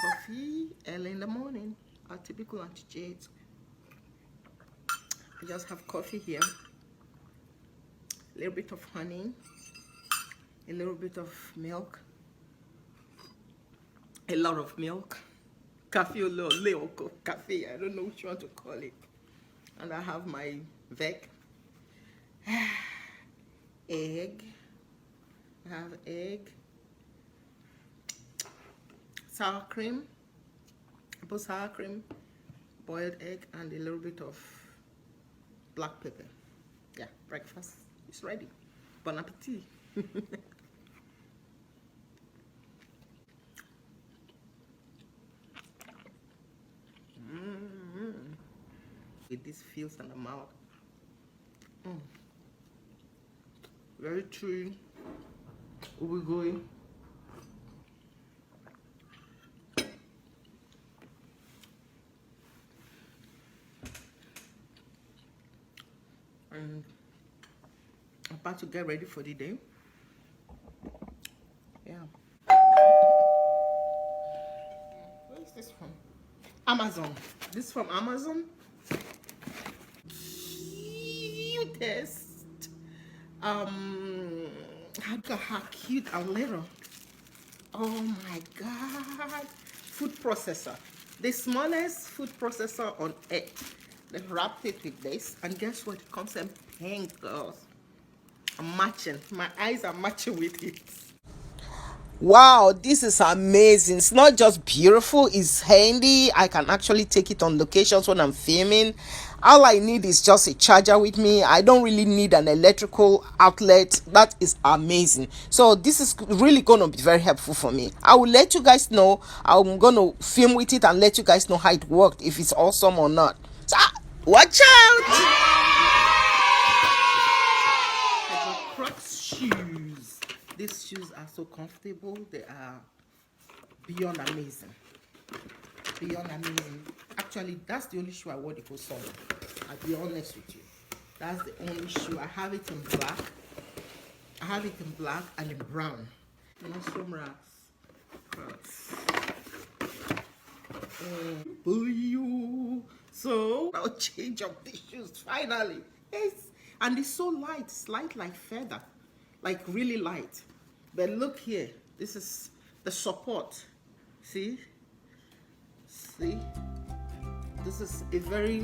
Coffee early in the morning. Our typical Aunty Jade. I just have coffee here, a little bit of honey, a little bit of milk, a lot of milk, coffee, a little coffee. I don't know which one to call it. And I have my veg, egg. I have egg, sour cream, apple sour cream, boiled egg, and a little bit of black pepper. Yeah, breakfast is ready. Bon appetit. With these feels in the mouth. Very chewy. We'll be going. And I'm about to get ready for the day. Yeah. Where is this from? Amazon. This is from Amazon. Cutest. How cute and little. Oh my god. Food processor. The smallest food processor on earth. They wrapped it with this, and guess what? It comes in pink, girls. I'm matching. My eyes are matching with it. Wow, this is amazing. It's not just beautiful, it's handy. I can actually take it on locations when I'm filming. All I need is just a charger with me. I don't really need an electrical outlet. That is amazing. So this is really going to be very helpful for me. I will let you guys know. I'm going to film with it and let you guys know how it worked, if it's awesome or not. So watch out. Crocs shoes. These shoes are so comfortable. They are beyond amazing. Beyond amazing. Actually, that's the only shoe I wore the whole summer. I'll be honest with you. That's the only shoe. I have it in black. I have it in black and in brown. Some racks. Crocs. So I'll change up the shoes finally. Yes. And it's so light. It's light like feather. Like really light. But look here. This is the support. See? See? This is a very